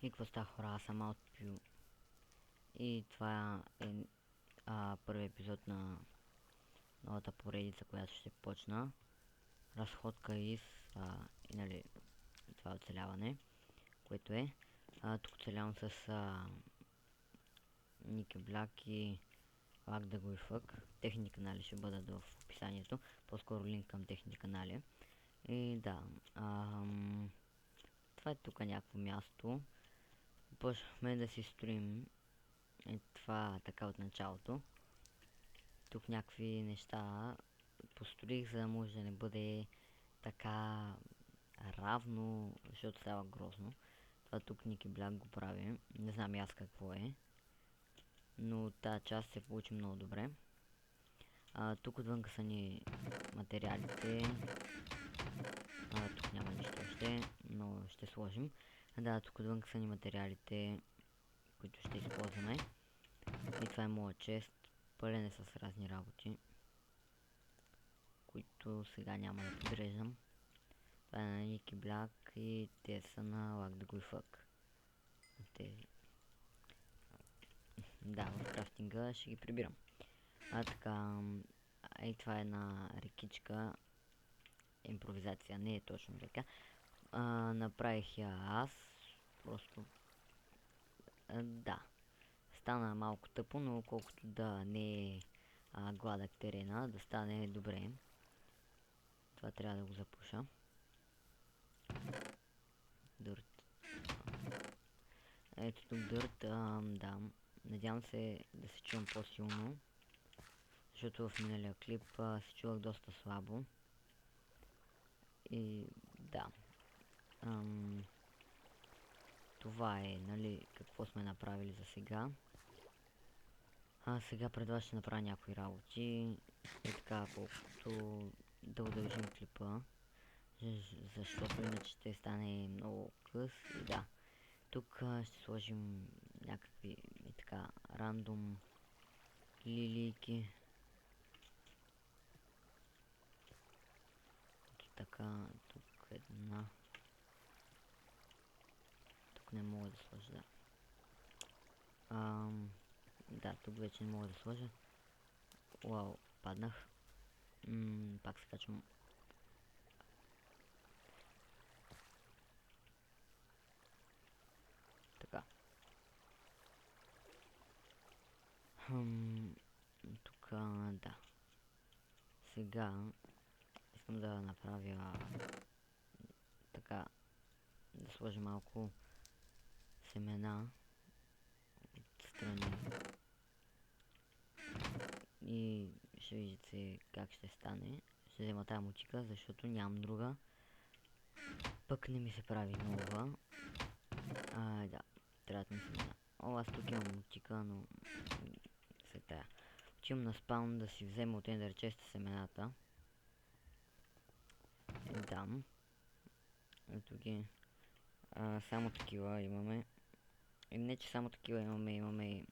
И какво става, хора? Аз съм Outpio. И това е първи епизод на новата поредица, която ще почна. Разходка и нали, това оцеляване, което е. Тук оцелявам с Ники Блак и Лак да го и фък. Техните канали ще бъдат в описанието. По-скоро линк към техните канали. И да, това е тук някакво място. Почнахме да си строим. Това така от началото. Тук някакви неща построих, за да може да не бъде така равно, защото става грозно. Това тук Ники Бляк го прави. Не знам и аз какво е. Но тази част се получи много добре. Тук отвънка са ни материалите. Тук няма нищо още, но ще сложим. Да, тук отвънка са ни материалите, които ще използваме. И това е моят чест. Пълен е с разни работи, които сега няма да подреждам. Това е на Ники Бляк и те са на Лак да го и фък. Тези. Да, в крафтинга ще ги прибирам. Така, и това е една рекичка. Импровизация, не е точно така. Направих я аз. Просто да. Стана малко тъпо, но колкото да не е гладък терена, да стане добре. Това трябва да го запуша. Дърт. Ето тук дърт, да. Надявам се да се чувам по-силно. Защото в миналия клип се чувах доста слабо. И да. Това е, нали, какво сме направили за сега. Сега пред вас ще направя някои работи. И така, колкото да удължим клипа. Защото иначе ще стане много къс. И да. Тук ще сложим някакви така рандом лилийки. Така, тук една. Тук не мога да сложа, да. Да, тук вече не мога да сложа. Уау, паднах. Пак се качвам. Така. Тук, да. Сега искам да направя така, да сложа малко семена отстрани. И ще видите как ще стане. Ще взема тази мутика, защото нямам друга. Пък не ми се прави нова. Да, трябва да ми семена. Аз тук имам мутика, но се тая. Отивам на спаун да си взема от Ender Chest семената. И дам. Ето ги. Само такива имаме. И не че само такива имаме и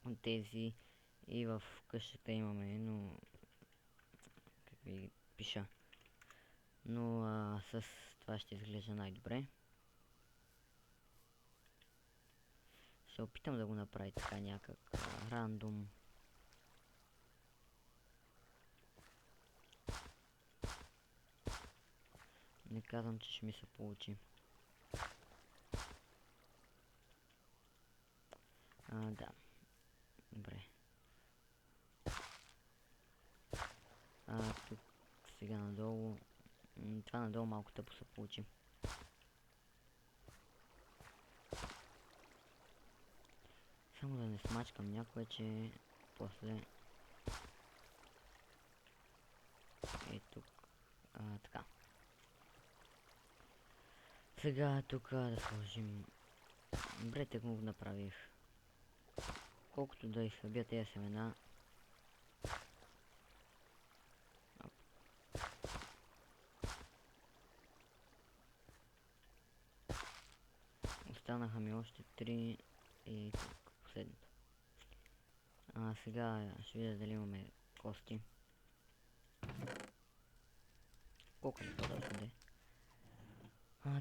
от тези. И в къщата имаме, но как ви пиша. Но с това ще изглежда най-добре. Ще опитам да го направя така някак рандом. Не казвам, че ще ми се получи. Да. Добре. Тук сега надолу. Това надолу малко тъпо се получи. Само да не смачкам някое, че после... тук. Така. Сега тук да сложим... Добре, тък му го направих. Колкото да изхъбя тези семена... Останаха ми още 3 и тук последното. Сега ще видя дали имаме кости. Колко ли по-дълго де?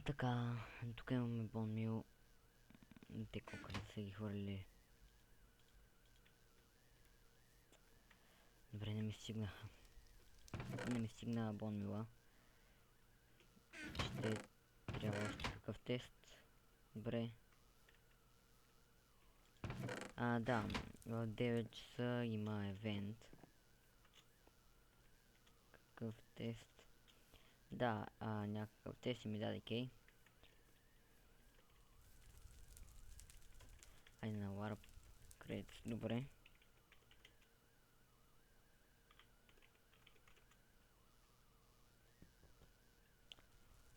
Така, тук имаме бон мил. Те колко са ги хвърли. Добре, не ми стигнаха. Не ми стигна бонмила. Ще трябва още какъв тест. Добре. Да, в 9 часа има евент. Какъв тест? Да, някакъв тест и ми даде кей. Айде на Warp Credits, добре.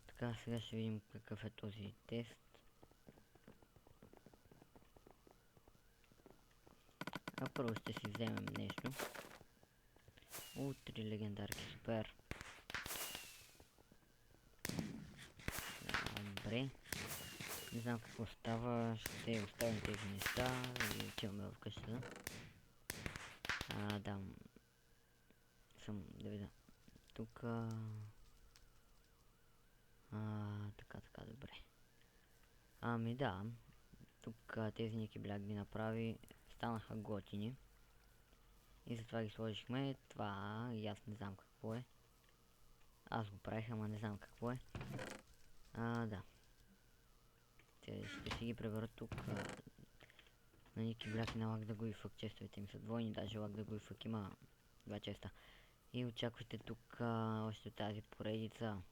Така, сега ще видим какъв е този тест. Първо ще си вземем нещо. 3 легендарки, супер. Добре. Не знам какво става, ще оставим тези неща и отиваме в къщата. Да. Да видя. Тук. Така, добре. Да. Тук тези Ники Бляк ги направи. Станаха готини. И затова ги сложихме. Това и аз не знам какво е. Аз го правих, ама не знам какво е. Да. Те ще си ги преберат тук. На Ники Бляк и на Лак да го и фък честовете им са двойни. Даже Лак да го и фък има 2 честа. И очаквайте тук още тази поредица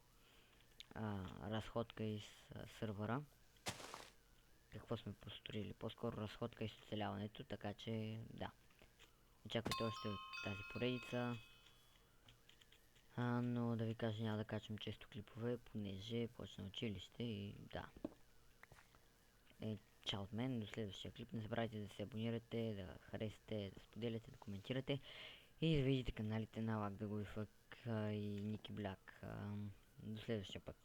разходка из сървъра. Какво сме построили? По-скоро разходка из оцеляването, така че да. Очаквайте още от тази поредица. Но да ви кажа, няма да качвам често клипове, понеже почна училище и да. Чао от мен, до следващия клип. Не забравяйте да се абонирате, да харесате, да споделяте, да коментирате и да видите каналите на Лак да го и Ники Бляк. До следващия път.